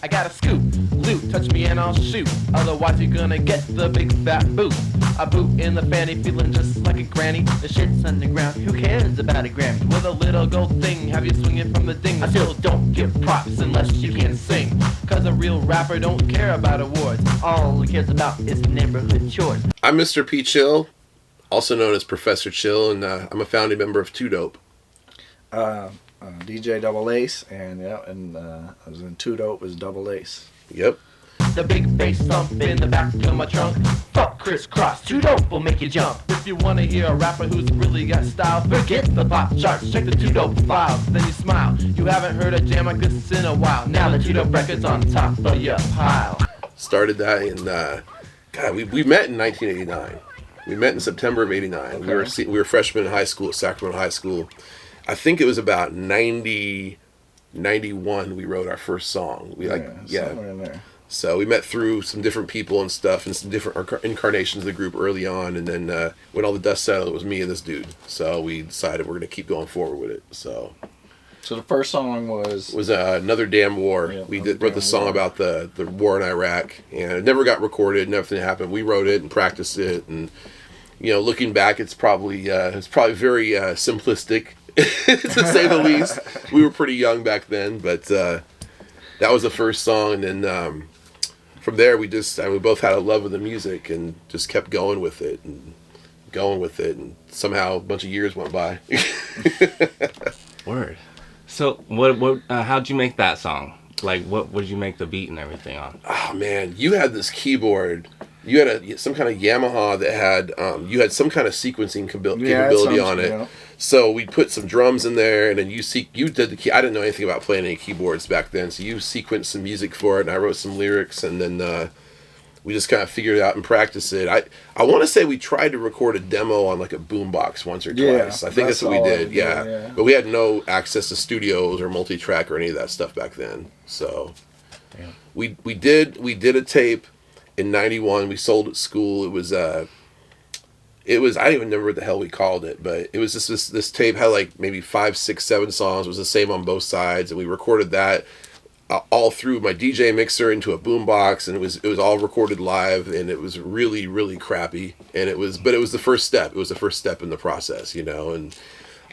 I got a scoop, loot, touch me and I'll shoot. Otherwise you're gonna get the big fat boot. A boot in the fanny, feeling just like a granny. The shit's underground, who cares about a Grammy? With a little gold thing, have you swinging from the ding. I still don't give props unless you can sing. Cause a real rapper don't care about awards. All he cares about is neighborhood chores. I'm Mr. P. Chill, also known as Professor Chill, and I'm a founding member of Two Dope. DJ Double Ace, and I was in Two Dope as Double Ace. Yep. The big bass thump in the back of my trunk. Fuck crisscross, Two Dope will make you jump. If you wanna hear a rapper who's really got style, forget the pop charts, check the Two Dope files. Then you smile, you haven't heard a jam like this in a while. Now the Two Dope record's on top of your pile. Started that in, we met in 1989. We met in September of 89. Okay. We were freshmen in high school at Sacramento High School. I think it was about 90, 91 we wrote our first song. Somewhere in there. So we met through some different people and stuff and some different incarnations of the group early on. And then when all the dust settled, it was me and this dude. So we decided we're going to keep going forward with it. So the first song was Another Damn War. Yeah, we wrote the song about the war in Iraq. And it never got recorded. Nothing happened. We wrote it and practiced it. And, looking back, it's probably very simplistic. To say the least. We were pretty young back then, but that was the first song, and then from there we both had a love of the music and just kept going with it, and somehow a bunch of years went by. Word. So what how'd you make that song? Like, what did you make the beat and everything on? Oh man, you had this keyboard. You had some kind of Yamaha that had you had some kind of sequencing capability on it. So we put some drums in there, and then you did the key. I didn't know anything about playing any keyboards back then, so you sequenced some music for it, and I wrote some lyrics, and then we just kind of figured it out and practiced it. I want to say we tried to record a demo on like a boombox once or twice. I think that's what we did. Yeah, but we had no access to studios or multi-track or any of that stuff back then. So we did a tape in '91. We sold at school. It was I don't even remember what the hell we called it, but it was just this tape had like maybe 5, 6, 7 songs. It was the same on both sides, and we recorded that all through my DJ mixer into a boombox, and it was all recorded live, and it was really, really crappy. And it was the first step. It was the first step in the process, and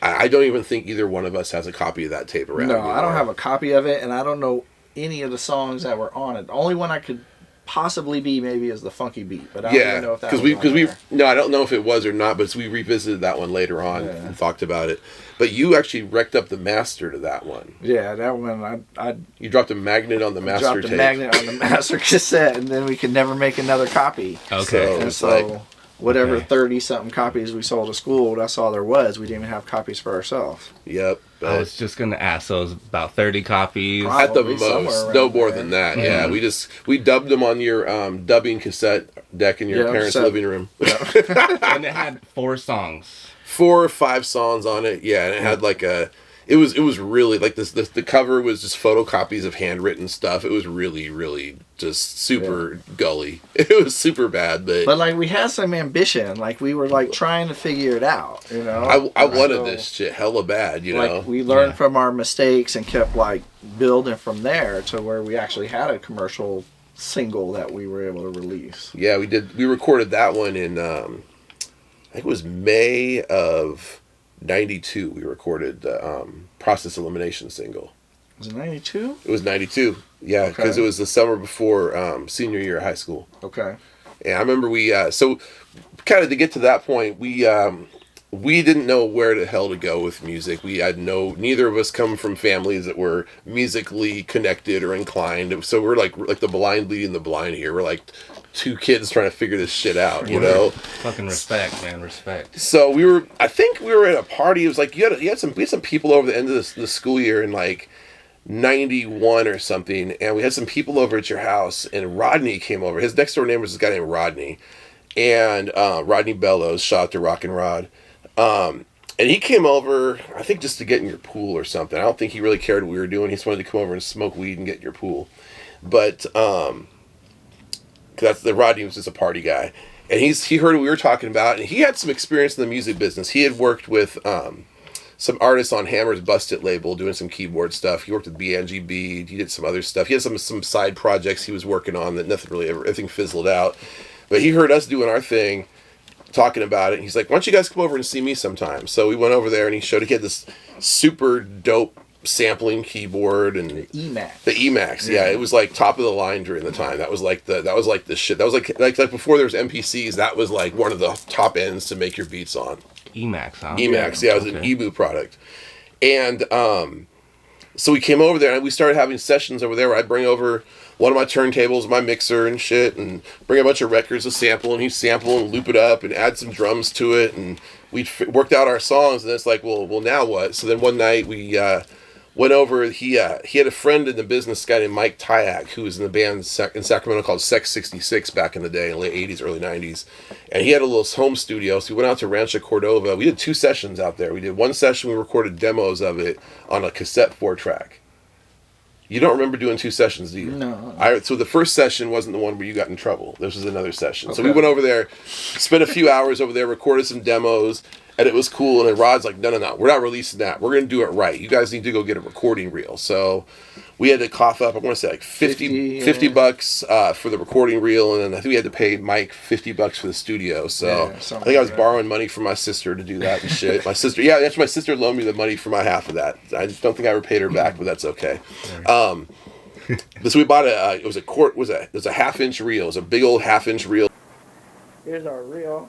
I don't even think either one of us has a copy of that tape around. No, I don't have a copy of it, and I don't know any of the songs that were on it. The only one I could possibly be maybe is the Funky Beat, but I don't even know if that was I don't know if it was or not, but we revisited that one later on and talked about it. But you actually wrecked up the master to that one. Yeah, that one you dropped a magnet on the master tape. Dropped a magnet on the master cassette, and then we could never make another copy. Okay. So whatever 30-something copies we sold to school, that's all there was. We didn't even have copies for ourselves. Yep. I was just going to ask, so it was about 30 copies? At the most. No more than that. Yeah, we dubbed them on your dubbing cassette deck in your parents' living room. And it had 4 songs. 4 or 5 songs on it, yeah, and it had like it was really like this. The cover was just photocopies of handwritten stuff. It was really, really just super gully. It was super bad, but like we had some ambition. Like we were like trying to figure it out. I wanted this shit hella bad. Like we learned from our mistakes and kept like building from there to where we actually had a commercial single that we were able to release. Yeah, we did. We recorded that one in I think it was May of '92. We recorded the Process Elimination single. Was it 92? It was 92. Yeah, because it was the summer before senior year of high school. Okay. And I remember we so kind of to get to that point, we didn't know where the hell to go with music. We had neither of us come from families that were musically connected or inclined. So we're like the blind leading the blind here. We're like 2 kids trying to figure this shit out, Fucking respect, man, respect. So I think we were at a party. It was like we had some people over the end of the school year in like 91 or something, and we had some people over at your house, and Rodney came over. His next door neighbor was this guy named Rodney, and Rodney Bellows, shout out to Rock and Rod. And he came over, I think just to get in your pool or something. I don't think he really cared what we were doing. He just wanted to come over and smoke weed and get in your pool. But Rodney was just a party guy, and he heard what we were talking about, and he had some experience in the music business. He had worked with some artists on Hammer's Bust It label doing some keyboard stuff. He worked with BNGB. He did some other stuff. He had some side projects he was working on that nothing really everything fizzled out. But he heard us doing our thing, talking about it. And he's like, "Why don't you guys come over and see me sometime?" So we went over there, and he had this super dope sampling keyboard and the Emax. The Emax, yeah, it was like top of the line during the time. That was like the shit. That was like before there was MPCs. That was like one of the top ends to make your beats on. Emax, huh? Emax, yeah, it was an EBU product. And so we came over there and we started having sessions over there where I'd bring over one of my turntables, my mixer and shit, and bring a bunch of records to sample, and he'd sample and loop it up and add some drums to it, and we'd worked out our songs, and it's like, well, now what? So then one night we went over. He had a friend in the business, guy named Mike Tyak, who was in the band in Sacramento called Sex 66 back in the day, in the late 80s, early 90s. And he had a little home studio, so we went out to Rancho Cordova. We did 2 sessions out there. We did one session, we recorded demos of it on a cassette 4-track. You don't remember doing 2 sessions, do you? No. So the first session wasn't the one where you got in trouble. This was another session. Okay. So we went over there, spent a few hours over there, recorded some demos, and it was cool. And then Rod's like, no, we're not releasing that. We're going to do it right. You guys need to go get a recording reel. So we had to cough up, I want to say like $50 bucks for the recording reel. And then I think we had to pay Mike $50 for the studio. So I think I was borrowing money from my sister to do that and shit. My sister, my sister loaned me the money for my half of that. I don't think I ever paid her back, but that's okay. So we bought it was a 1/2-inch reel. It was a big old 1/2-inch reel. Here's our reel.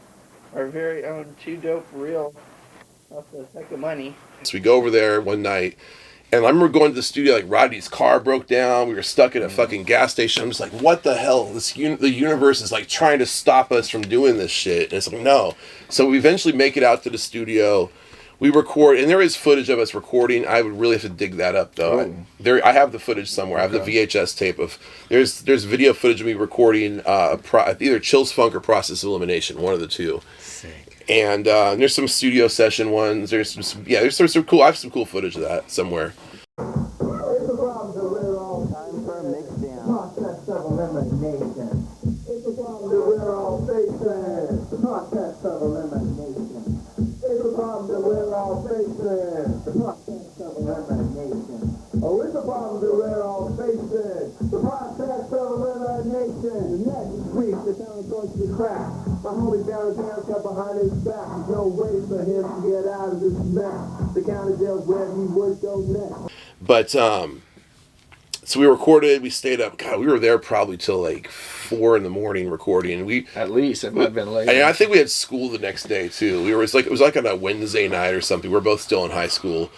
Our very own 2 dope reel. That's a heck of money. So we go over there one night, and I remember going to the studio, like Rodney's car broke down. We were stuck at a fucking gas station. I'm just like, what the hell? The universe is like trying to stop us from doing this shit. And it's like, no. So we eventually make it out to the studio. We record, and there is footage of us recording. I would really have to dig that up, though. I have the footage somewhere. I have the VHS tape of. There's video footage of me recording either Chills Funk or Process Elimination, one of the two. Sick. And there's some studio session ones. There's some cool. I have some cool footage of that somewhere. Oh, it's a problem that we're all facing. The process of elimination. Next week, the town goes to crack. My homie down cut behind his back. There's no way for him to get out of this mess. The county jail's where he would go next. But so we recorded. We stayed up. God, we were there probably till like 4 a.m. recording. At least it might have been late. And I think we had school the next day too. It was like on a Wednesday night or something. We were both still in high school.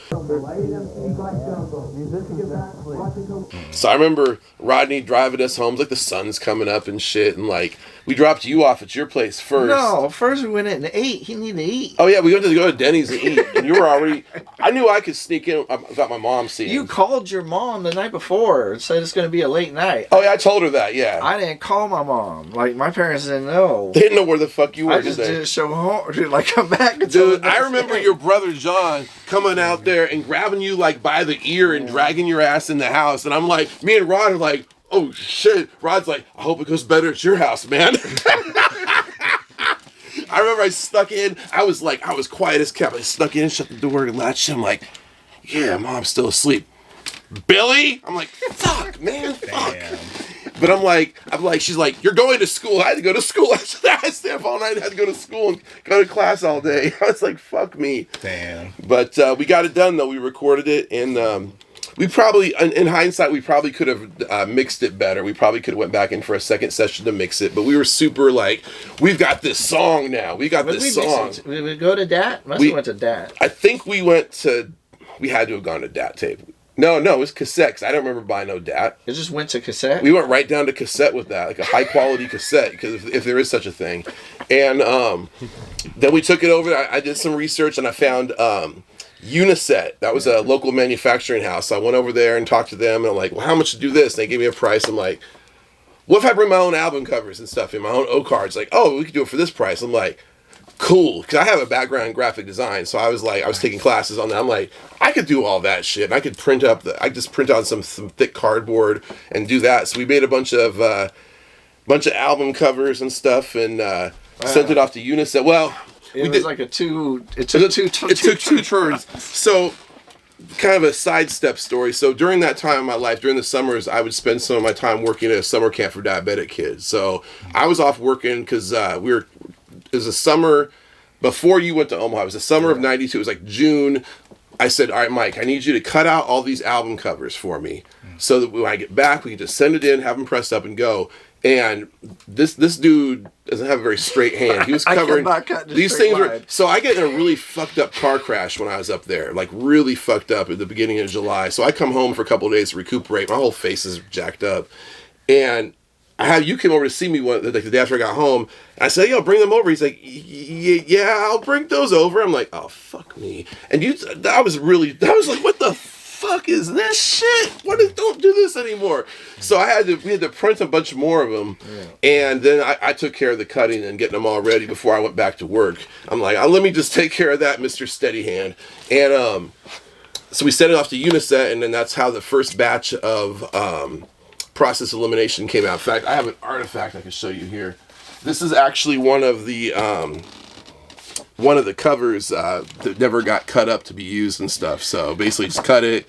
So I remember Rodney driving us home. It was like the sun's coming up and shit, and like we dropped you off at your place first. No, first we went in and ate. He needed to eat. Oh yeah, we went to go to Denny's and eat. And you were already. I knew I could sneak in without my mom seeing. You called your mom the night before and said it's going to be a late night. Oh yeah, I told her that. Yeah. I didn't call my mom. Like my parents didn't know. They didn't know where the fuck you were. I just didn't show home. Like come back. Dude, I remember your brother John coming out there and grabbing you like by the ear and dragging your ass in the house, and I'm like, me and Rod are like, oh shit. Rod's like, I hope it goes better at your house, man. I remember I snuck in. I was quiet as kept. I snuck in, shut the door, and latched. I'm like, yeah, mom's still asleep. Billy? I'm like, fuck, man, fuck. Damn. But I'm like, she's like, you're going to school. I had to go to school. I stayed up all night. I had to go to school and go to class all day. I was like, fuck me. Damn. But we got it done, though. We recorded it, and we probably, in hindsight, we probably could have mixed it better. We probably could have went back in for a second session to mix it. But we were super like, we've got this song now. We got this song. Did we go to DAT? Must have went to DAT. I think we had to have gone to DAT tape. No, it was cassette. 'Cause I don't remember buying no DAT. It just went to cassette? We went right down to cassette with that, like a high-quality cassette, because if there is such a thing. And then we took it over. I did some research, and I found Uniset. That was a local manufacturing house. So I went over there and talked to them, and I'm like, well, how much to do this? And they gave me a price. I'm like, what if I bring my own album covers and stuff in my own O-cards? Like, oh, we could do it for this price. I'm like, cool, because I have a background in graphic design, so I was taking classes on that. I'm like, I could do all that shit, and I could print on some thick cardboard and do that. So we made a bunch of album covers and stuff, and sent it off to Uniset. Well, It was like a two. It took two turns. So, kind of a sidestep story. So during that time of my life, during the summers, I would spend some of my time working at a summer camp for diabetic kids. So I was off working because it was a summer before you went to Omaha. It was the summer of '92. It was like June. I said, all right, Mike, I need you to cut out all these album covers for me so that when I get back, we can just send it in, have them pressed up and go. And this dude doesn't have a very straight hand. He was covering these things. So I get in a really fucked up car crash when I was up there, like really fucked up at the beginning of July. So I come home for a couple of days to recuperate. My whole face is jacked up. And you came over to see me the day after I got home. And I said, yo, bring them over. He's like, yeah, I'll bring those over. I'm like, oh, fuck me. And I was like, what the fuck is this shit? Don't do this anymore. So we had to print a bunch more of them. Yeah. And then I took care of the cutting and getting them all ready before I went back to work. I'm like, let me just take care of that, Mr. Steadyhand. And so we sent it off to Unicet, and then that's how the first batch of process elimination came out. In fact, I have an artifact I can show you here. This is actually one of the covers that never got cut up to be used and stuff. So basically just cut it,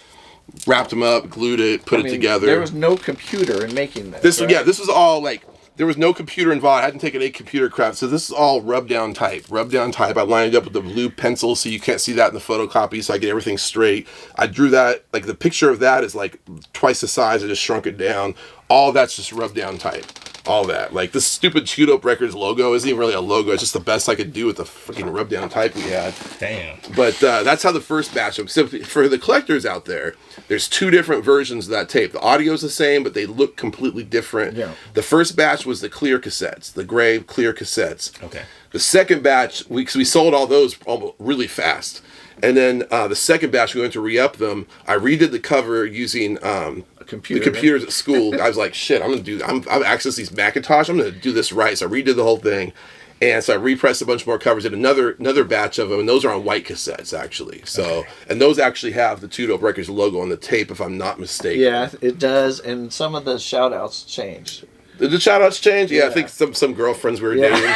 wrapped them up, glued it, put it together. There was no computer in making this. This was all like, there was no computer involved. I hadn't taken any computer crap. So this is all rub down type. I lined it up with the blue pencil so you can't see that in the photocopy, so I get everything straight. I drew that, like the picture of that is like twice the size. I just shrunk it down. All that's just rub down type. All that. Like this stupid Two Dope Records logo isn't even really a logo. It's just the best I could do with the freaking rub down type we had. Damn. But that's how the first batch of. So for the collectors out there, there's two different versions of that tape. The audio's the same, but they look completely different. Yeah. The first batch was the clear cassettes, the gray clear cassettes. Okay. The second batch, we sold all those really fast. And then the second batch, we went to re-up them. I redid the cover using the computers at school. I was like, shit, I've accessed these Macintosh. I'm going to do this right. So I redid the whole thing. And so I repressed a bunch more covers in another batch of them. And those are on white cassettes, actually. So, and those actually have the Two Dope Records logo on the tape, if I'm not mistaken. Yeah, it does. And some of the shout-outs changed. Did the shout-outs change? Yeah, I think some girlfriends we were dating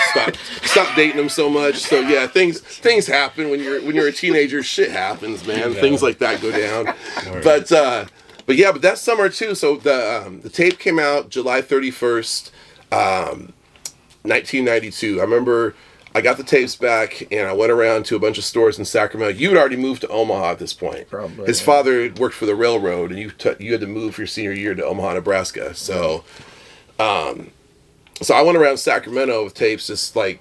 stopped dating them so much. So yeah, things happen when you're a teenager. Shit happens, man. Yeah. Things like that go down. Right. But that summer too. So the tape came out July 31st, 1992. I remember I got the tapes back and I went around to a bunch of stores in Sacramento. You had already moved to Omaha at this point. Probably. His father worked for the railroad, and you had to move your senior year to Omaha, Nebraska. So. So I went around Sacramento with tapes, just like,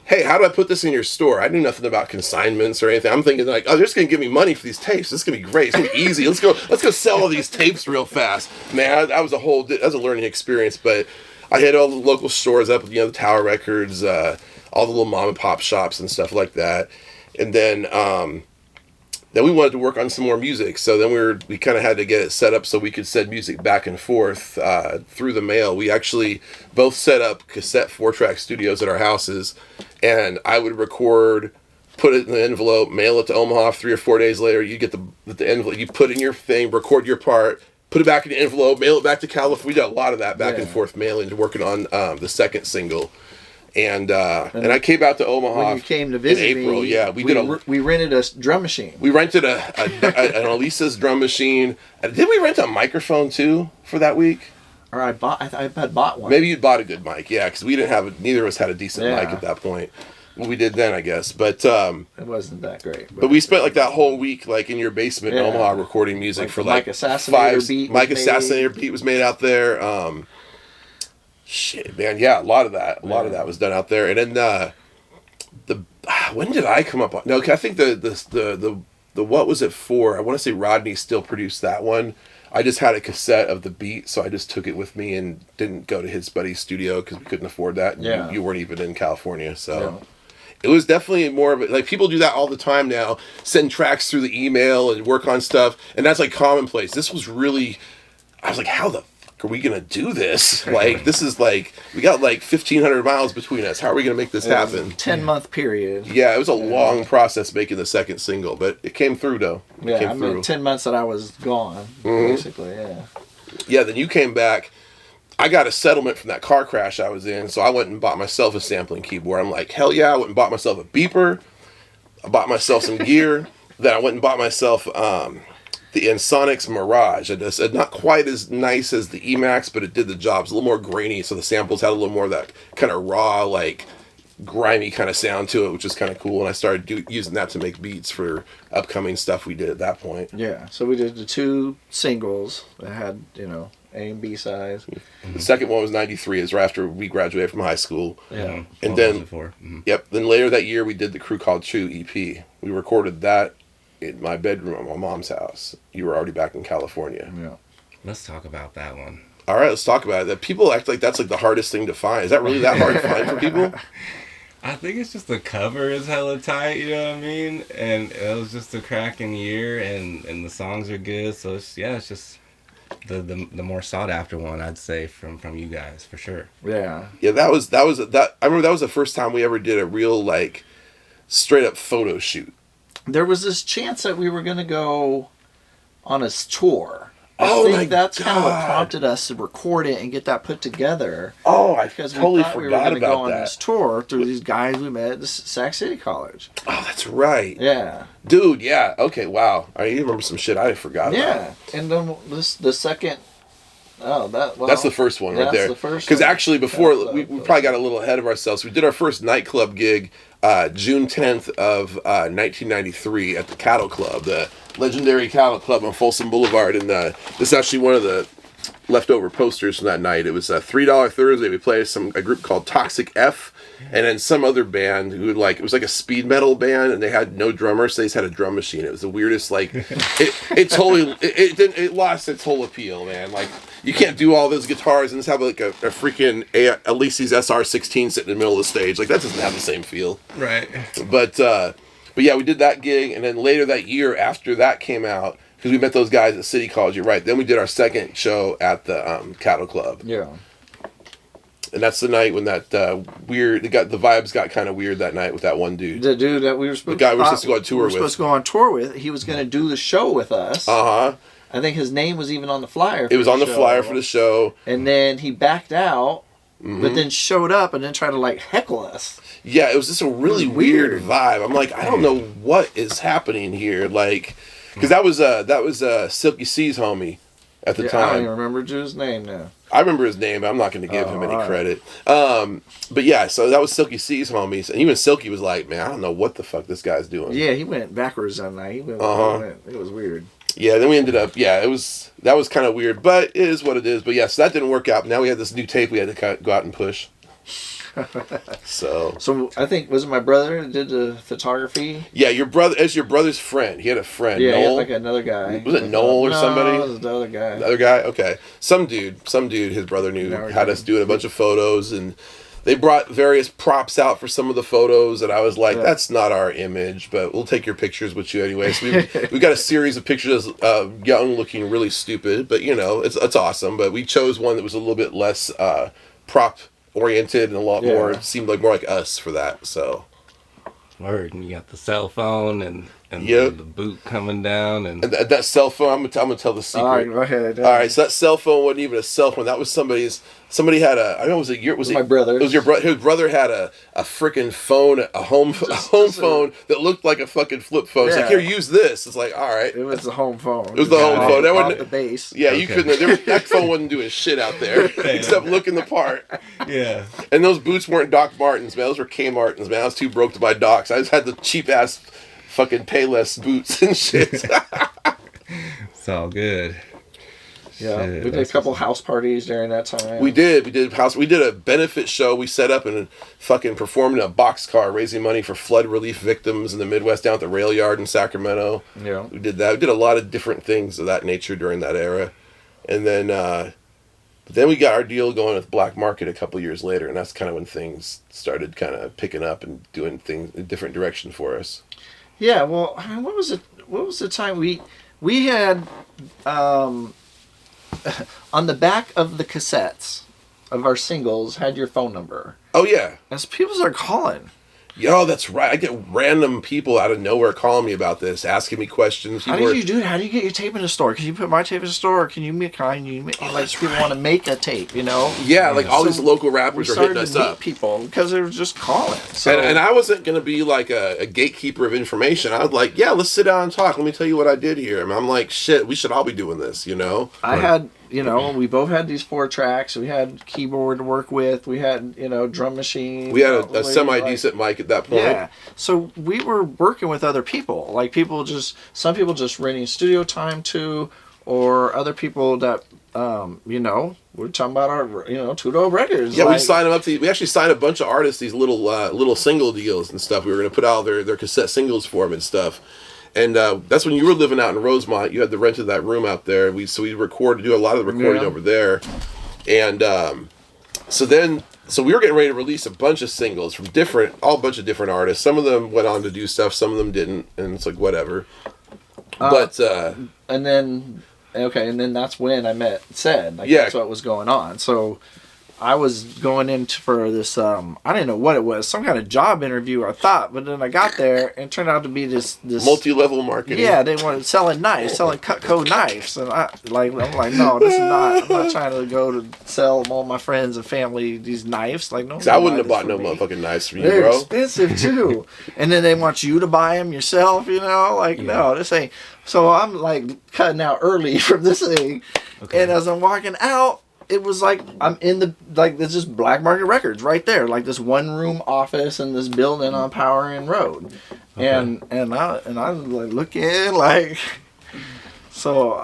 hey, how do I put this in your store? I knew nothing about consignments or anything. I'm thinking like, oh, they're just gonna give me money for these tapes. This is gonna be great. It's gonna be easy. Let's go sell all these tapes real fast. Man, that was a learning experience. But I hit all the local stores up, the Tower Records, all the little mom and pop shops and stuff like that. And then we wanted to work on some more music, so then we kind of had to get it set up so we could send music back and forth through the mail. We actually both set up cassette 4-track studios at our houses, and I would record, put it in the envelope, mail it to Omaha. 3 or 4 days later, you get the envelope, you put in your thing, record your part, put it back in the envelope, mail it back to California. We did a lot of that back and forth mailing, working on the second single. And I came out to Omaha when you came to visit in April. We rented a drum machine. We rented an Elisa's drum machine. Did we rent a microphone too for that week? Or I had bought one. Maybe you bought a good mic, yeah, because we didn't have neither of us had a decent mic at that point. Well, we did then, I guess, but it wasn't that great. But we spent like that whole week like in your basement in Omaha recording music for like Mike Assassinator beat was made out there. Shit, man, yeah, a lot of that was done out there. And then when did I come up on? No, I think the what was it for? I want to say Rodney still produced that one. I just had a cassette of the beat, so I just took it with me and didn't go to his buddy's studio because we couldn't afford that. And you weren't even in California, so it was definitely more of a, like, people do that all the time now, send tracks through the email and work on stuff, and that's like commonplace. This was really, I was like, how the are we gonna do this? Like, this is like, we got like 1,500 miles between us. How are we gonna make this happen? 10-month period. Yeah, it was a long process making the second single, but it came through though. Yeah, I mean, 10 months that I was gone, basically. Yeah. Yeah. Then you came back. I got a settlement from that car crash I was in, so I went and bought myself a sampling keyboard. I'm like, hell yeah! I went and bought myself a beeper. I bought myself some gear. Then I went and bought myself the Ensonics Mirage. It's not quite as nice as the Emax, but it did the job. It's a little more grainy, so the samples had a little more of that kind of raw, like grimy kind of sound to it, which is kind of cool. And I started using that to make beats for upcoming stuff we did at that point. Yeah, so we did the 2 singles that had, A and B sides. The second one was 93, is right after we graduated from high school. Yeah. And then, yep, then later that year we did the Crew Called True EP. We recorded that in my bedroom at my mom's house. You were already back in California. Yeah. Let's talk about that one. All right, let's talk about it. That people act like that's like the hardest thing to find. Is that really that hard to find for people? I think it's just the cover is hella tight, you know what I mean? And it was just a cracking year, and the songs are good. So it's just the more sought after one, I'd say, from you guys for sure. Yeah. Yeah, that was I remember that was the first time we ever did a real like straight up photo shoot. There was this chance that we were gonna go on a tour. Oh I my think that's kind of what God. prompted us to record it and get that put together. Oh, I Because totally we thought we were forgot going to go about on that. this tour through these guys we met at the Sac City College. Oh, that's right. Yeah. Dude, yeah. Okay, wow. I remember some shit I forgot about. Yeah. And then the second... Oh, That's the first one right that's there. the first Because one. actually, before That's we probably got a little ahead of ourselves. We did our first nightclub gig June 10th of 1993 at the Cattle Club, the legendary Cattle Club on Folsom Boulevard. And this is actually one of the leftover posters from that night. It was a $3 Thursday. We played a group called Toxic F, and then some other band who it was like a speed metal band, and they had no drummer, so they just had a drum machine. It was the weirdest, like, it lost its whole appeal, man. Like, you can't do all those guitars and just have like a freaking Alesis SR16 sitting in the middle of the stage. Like, that doesn't have the same feel. Right. But yeah, we did that gig, and then later that year after that came out, because we met those guys at City College, you're right. Then we did our second show at the Cattle Club. Yeah. And that's the night when that the vibes got kind of weird that night with that one dude. The dude that we were supposed to go on tour with. supposed to go on tour with. He was going to do the show with us. Uh-huh. I think his name was even on the flyer. It was on the flyer for the show. And then he backed out, but then showed up and then tried to like heckle us. Yeah, it was just a really weird vibe. I'm like, I don't know what is happening here. Like, because that was Silky C's homie at the time. I don't even remember his name now. I remember his name, but I'm not going to give him any credit. But yeah, so that was Silky C's homies. And even Silky was like, man, I don't know what the fuck this guy's doing. Yeah, he went backwards that night. It was weird. Yeah, then we ended up, that was kind of weird, but it is what it is. But yeah, so that didn't work out. Now we had this new tape we had to go out and push. So I think, was it my brother that did the photography? Yeah, your brother's friend. He had a friend. Yeah, Noel? he had like another guy. Was it Noel or somebody? No, it was the other guy. The other guy? Okay. Some dude his brother knew had us doing a bunch of photos, and they brought various props out for some of the photos, and I was like, that's not our image, but we'll take your pictures with you anyway. So we got a series of pictures of young looking really stupid, but it's awesome. But we chose one that was a little bit less prop oriented and a lot more, seemed like more like us for that. So Word, and you got the cell phone and the boot coming down and that cell phone. I'm gonna tell the secret. All right, go ahead. All right, so that cell phone wasn't even a cell phone. That was somebody had a. I don't know. Was it my brother? It was your brother. His brother had a freaking phone, a home phone that looked like a fucking flip phone. It's like, here, use this. It's like, all right. It was the home phone. It was the home phone. That wasn't the base. Yeah, you couldn't. That phone wasn't doing shit out there except looking the part. Yeah. And those boots weren't Doc Martens, man. Those were K Martens, man. I was too broke to buy Docs. I just had the cheap ass fucking Payless boots and shit. It's all good. Yeah, Shit, we did a couple house parties during that time. We did a benefit show. We set up and fucking performed in a boxcar raising money for flood relief victims in the Midwest down at the rail yard in Sacramento. Yeah. We did that. We did a lot of different things of that nature during that era. And then we got our deal going with Black Market a couple years later, and that's kind of when things started kind of picking up and doing things in a different direction for us. Yeah, well, what was it? What was the time we had on the back of the cassettes of our singles had your phone number. Oh yeah. As people started calling. Yo, that's right. I get random people out of nowhere calling me about this, asking me questions. How do you do it? How do you get your tape in the store? Can you put my tape in the store? Or can you make like people want to make a tape? You know? Yeah, like all these local rappers are hitting us up. People because they were just calling. So and I wasn't gonna be like a gatekeeper of information. I was like, yeah, let's sit down and talk. Let me tell you what I did here. And I'm like, shit, we should all be doing this. You know? I had. You know, we both had these 4 tracks. We had keyboard to work with. We had, drum machine. We had a semi-decent mic at that point. Yeah. So we were working with other people. Like some people just renting studio time too, or other people that, we're talking about our, Two-Dope Records. Yeah, we signed them up we actually signed a bunch of artists, these little single deals and stuff. We were going to put out their cassette singles for them and stuff. And that's when you were living out in Rosemont. You had the rent of that room out there. We do a lot of the recording over there. And so we were getting ready to release a bunch of singles from a bunch of different artists. Some of them went on to do stuff, some of them didn't, and it's like whatever. And then that's when I met Sed. That's what was going on. So I was going in for this, I didn't know what it was, some kind of job interview, I thought, but then I got there and it turned out to be this multi-level marketing. Yeah, they wanted selling Cutco knives, and I'm like, no, this is not. I'm not trying to go to sell all my friends and family these knives. Like, no, I wouldn't have bought no motherfucking knives from you, They're bro. expensive too, and then they want you to buy them yourself. No, this ain't. So I'm like cutting out early from this thing, and as I'm walking out, it was like I'm in there's just Black Market Records right there, like this 1-room office in this building on Power Inn Road, and I was like looking like, so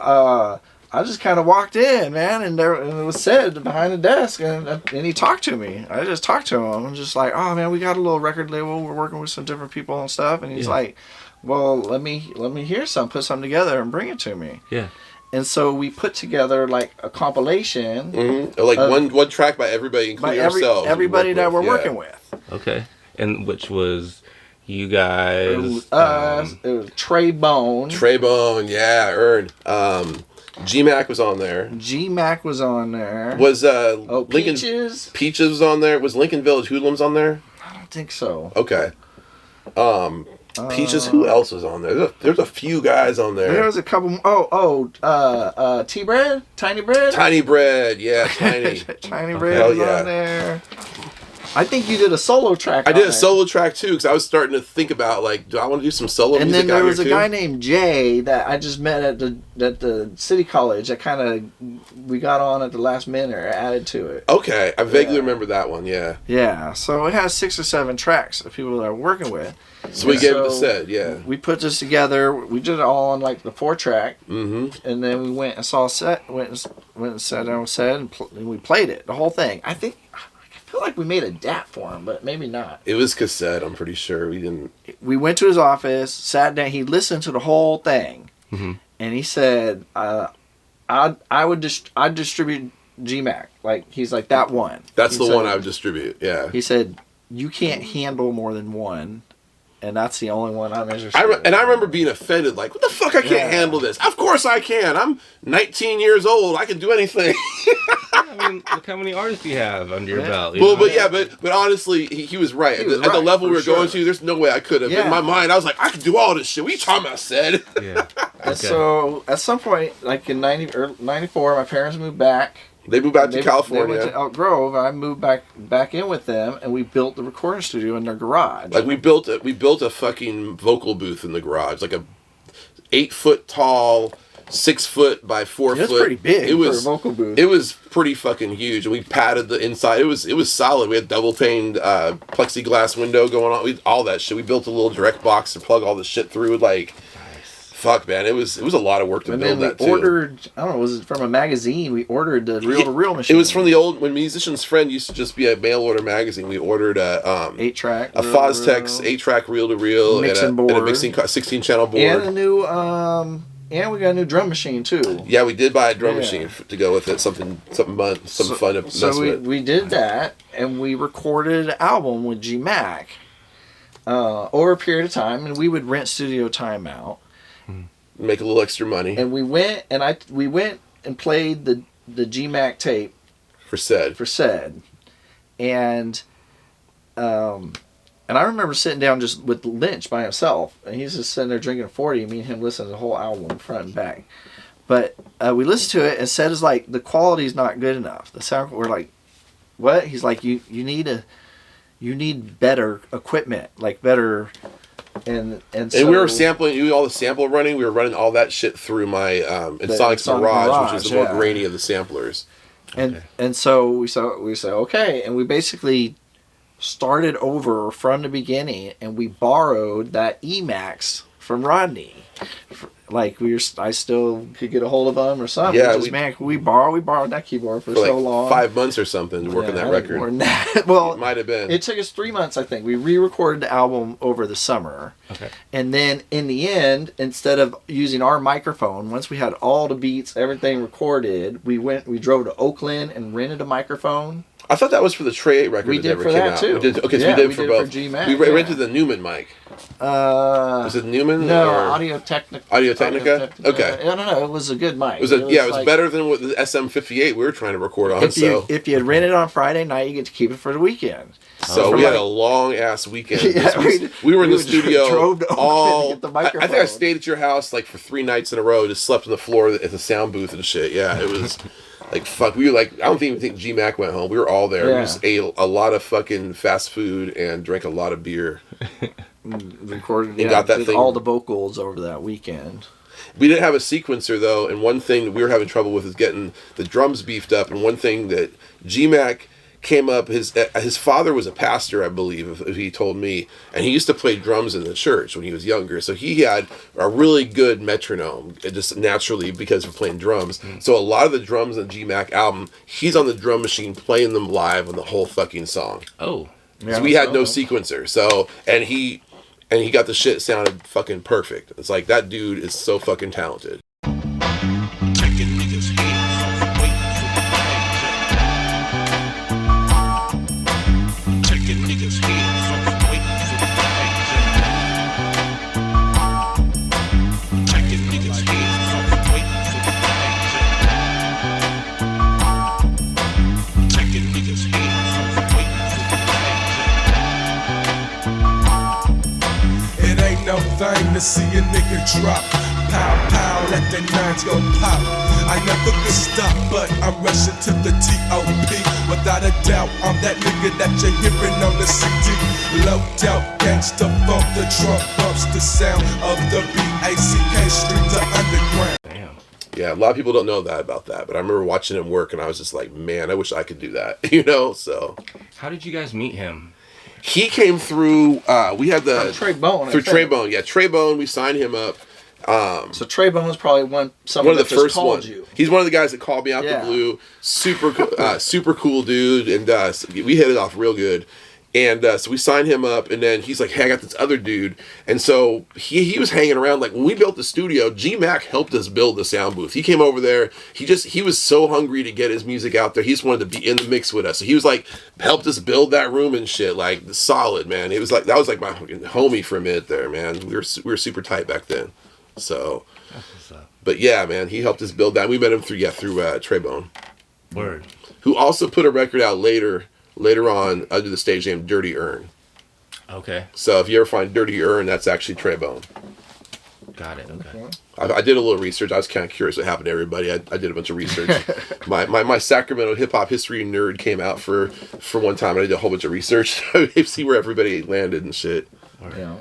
I just kind of walked in, man, and it was Sed behind the desk, and he talked to me. I just talked to him. I'm just like, oh man, we got a little record label. We're working with some different people and stuff, and he's like, well, let me hear some, put something together, and bring it to me. Yeah. And so we put together like a compilation, like one track by everybody, including ourselves. Everybody that we're working with. Okay, and which was you guys? It was Trey Bone. Yeah, Earn. G-Mac was on there. G-Mac was on there. Was Lincoln Peaches was on there. Was Lincoln Village Hoodlums on there? I don't think so. Okay. Peaches. Who else was on there? There's a few guys on there. There was a couple. T-Bread, Tiny Bread. Tiny Bread, yeah, Tiny. Tiny Bread was on there. I think you did a solo track. I did a solo track too, because I was starting to think about like, do I want to do some solo music? And then there was a guy named Jay that I just met at the City College. That we got on at the last minute or added to it. Okay, I vaguely remember that one. Yeah. Yeah, so it has 6 or 7 tracks of people that I'm working with. So we gave it a set. Yeah. We put this together. We did it all on like the 4-track. Mm-hmm. And then we went and saw Set. Went and sat down with Set and we played it, the whole thing. I feel like we made a DAT for him, but maybe not. It was cassette, I'm pretty sure. We didn't. We went to his office, sat down. He listened to the whole thing, and he said, "I'd distribute GMAC." Like he's like that one. That's the one I would distribute. Yeah. He said, "You can't handle more than one." And that's the only one I'm interested in. And I remember being offended, like, what the fuck, I can't handle this. Of course I can. I'm 19 years old. I can do anything. I mean, look how many artists you have under your belt. But honestly, he was right. At the level we were going to, there's no way I could have. In my mind, I was like, I could do all this shit. What are you talking about, Sed? Yeah. And so, at some point, like in 94, my parents moved back. They moved back to California. They went to Elk Grove. I moved back in with them, and we built the recording studio in their garage. Like we built a fucking vocal booth in the garage, like a 8-foot tall, 6-foot by 4 foot. It was pretty big for a vocal booth. It was pretty fucking huge, and we padded the inside. It was solid. We had double paned plexiglass window going on. All that shit. We built a little direct box to plug all the shit through. Like. Fuck, man, it was a lot of work to build that too. Ordered, I don't know, was it from a magazine? We ordered the reel-to-reel machine. It was from the old, when Musician's Friend used to just be a mail order magazine. We ordered a 8-track, a Foztex 8-track reel-to-reel, and a mixing 16-channel board, and a new and we got a new drum machine too. Yeah, we did buy a drum machine to go with it. Something fun to mess with. We did that, and we recorded an album with G-Mac over a period of time, and we would rent studio time out. Make a little extra money. And we went and played the G-Mac tape for Sed. And And I remember sitting down just with Lynch by himself, and he's just sitting there drinking 40. Me and him listening to the whole album front and back. But we listened to it, and said it's like the quality's not good enough. The sound, we're like, what? He's like, you need better equipment, like better. And so, we were sampling all the sample running. We were running all that shit through my Sonics Mirage, which is the more grainy of the samplers. And so we said okay, and we basically started over from the beginning, and we borrowed that Emax from Rodney. Like I still could get a hold of them or something. Yeah, we borrowed that keyboard for so long, 5 months or something, working that record. More than that. Well, it might have been. It took us 3 months, I think. We re-recorded the album over the summer. Okay. And then in the end, instead of using our microphone, once we had all the beats, everything recorded, we drove to Oakland and rented a microphone. I thought that was for the Trey 8 record. We did for that too. We did for both. For GMAC, we rented the Newman mic. Was it Newman? No, or Audio Technica. Audio Technica? Okay. I don't know. It was a good mic. It was better than what the SM58 we were trying to record on. If you had rented on Friday night, you get to keep it for the weekend. So we had a long ass weekend. Yeah, we were in the studio drove to all. to get the microphone. I think I stayed at your house like for 3 nights in a row. Just slept on the floor at the sound booth and shit. Yeah, it was. Like, fuck, we were like, I don't even think GMAC went home. We were all there. Yeah. We just ate a lot of fucking fast food and drank a lot of beer. Recorded and got that did thing. all the vocals over that weekend. We didn't have a sequencer, though, and one thing that we were having trouble with is getting the drums beefed up, and one thing that GMAC came up, his father was a pastor, I believe, if he told me, and he used to play drums in the church when he was younger, so he had a really good metronome, just naturally because of playing drums. So a lot of the drums on the GMAC album, he's on the drum machine playing them live on the whole fucking song. Oh. So we had no sequencer, so, and he got the shit sounded fucking perfect. It's like, that dude is so fucking talented. No thing to see a nigga drop. Pow, pow, let the nines go pop. I never could stop, but I'm rushing to the T.O.P. Without a doubt, I'm that nigga that you're hearing on the CD. Low doubt, gangsta funk, the drum bumps, the sound of the B.A.C.K. Street to underground. Damn. Yeah, a lot of people don't know that about that, but I remember watching him work, and I was just like, man, I wish I could do that, you know, so. How did you guys meet him? He came through. We had the Trey Bone. through Trey Bone. Yeah, Trey Bone. We signed him up. So Trey Bone was probably one of the first ones. He's one of the guys that called me out the blue. Super cool dude, and we hit it off real good. And so we signed him up, and then he's like, "Hey, I got this other dude." And so he was hanging around. Like when we built the studio, GMAC helped us build the sound booth. He came over there. He was so hungry to get his music out there. He just wanted to be in the mix with us. So he was like, helped us build that room and shit. Like solid, man. It was like that was like my homie for a minute there, man. We were super tight back then. So, but yeah, man, he helped us build that. We met him through Trey Bone. Word. Who also put a record out later on under the stage name Dirty Urn. Okay. So if you ever find Dirty Urn, that's actually Trey Bone. Got it. Okay. I did a little research. I was kind of curious what happened to everybody. I did a bunch of research. my Sacramento hip hop history nerd came out for one time, and I did a whole bunch of research to see where everybody landed and shit. Yeah.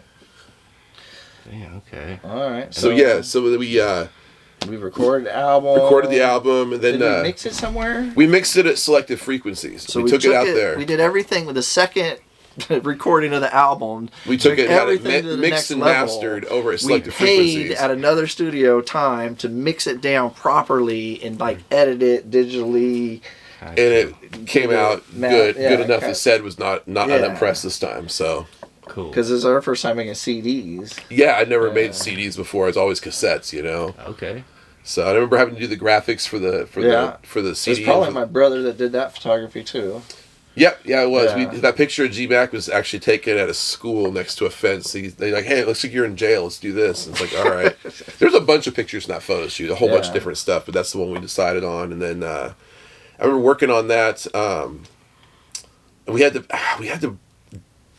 Yeah. Okay. All right. So we recorded the album. And then did we mix it somewhere? We mixed it at Selective Frequencies. So we took it out there. We did everything with the second recording of the album. We took it, had it mixed and mastered over at Selective Frequencies. We paid at another studio time to mix it down properly and like edit it digitally. And it came out good enough. The said was not unimpressed this time. So cool. Because it's our first time making CDs. Yeah, I'd never made CDs before. It's always cassettes, you know. Okay. So I remember having to do the graphics for the CD. It's probably my brother that did that photography too. Yep, yeah, it was. Yeah. That picture of GMAC was actually taken at a school next to a fence. They're like, hey, looks like you're in jail. Let's do this. And it's like, all right. There's a bunch of pictures in that photo shoot, a whole bunch of different stuff, but that's the one we decided on. And then I remember working on that. We had to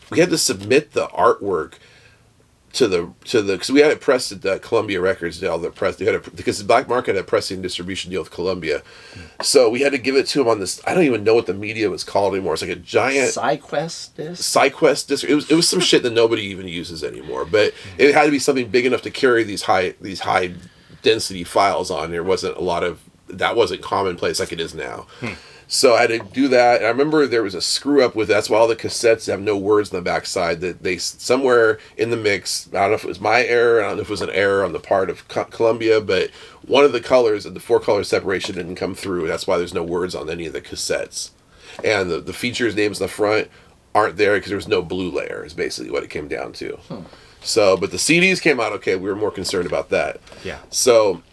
we had to submit the artwork to the because we had it pressed at Columbia Records. All the press because the Black Market had a pressing and distribution deal with Columbia, so we had to give it to him on this. I don't even know what the media was called anymore. It's like a giant SideQuest disc. SideQuest disc. It was some shit that nobody even uses anymore. But it had to be something big enough to carry these high density files on. There wasn't a lot of that. Wasn't commonplace like it is now. So I had to do that, and I remember there was a screw up with that's why all the cassettes have no words on the backside. That they somewhere in the mix. I don't know if it was my error. I don't know if it was an error on the part of Columbia, but one of the colors of the 4-color separation didn't come through. That's why there's no words on any of the cassettes, and the features names in the front aren't there because there was no blue layer. Is basically what it came down to. So, but the CDs came out okay. We were more concerned about that. Yeah. So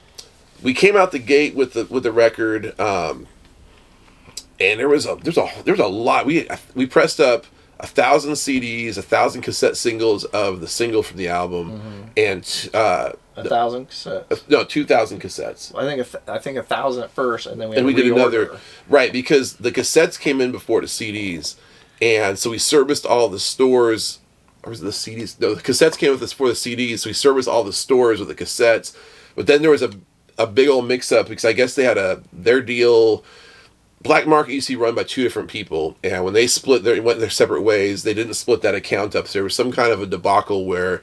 we came out the gate with the record. And there was a lot. We pressed up 1,000 CDs, 1,000 cassette singles of the single from the album, and 1,000 cassettes. No, 2,000 cassettes. I think 1,000 at first, and then we did another right because the cassettes came in before the CDs, and so we serviced all the stores. Or was it the CDs? No, the cassettes came with us for the CDs, so we serviced all the stores with the cassettes. But then there was a big old mix up because I guess they had their deal. Black Market used to be run by 2 different people, and when they went their separate ways, they didn't split that account up. So there was some kind of a debacle where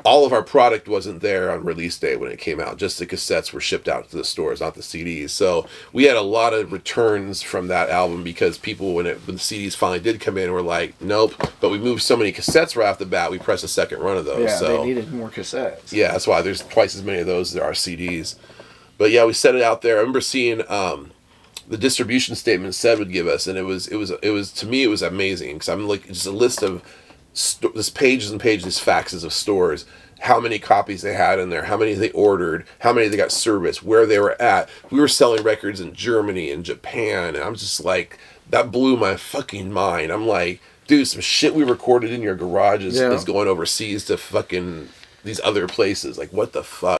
all of our product wasn't there on release day when it came out. Just the cassettes were shipped out to the stores, not the CDs. So we had a lot of returns from that album because people, when the CDs finally did come in, were like, nope. But we moved so many cassettes right off the bat, we pressed a second run of those. Yeah, so they needed more cassettes. Yeah, that's why there's twice as many of those as there are CDs. But yeah, we set it out there. I remember seeing the distribution statement Seth would give us, and it was to me it was amazing because I'm like just a list of this pages and pages, faxes of stores, how many copies they had in there, how many they ordered, how many they got serviced, where they were at. We were selling records in Germany and Japan, and I'm just like, that blew my fucking mind. I'm like, dude, some shit we recorded in your garage is going overseas to fucking these other places. Like, what the fuck?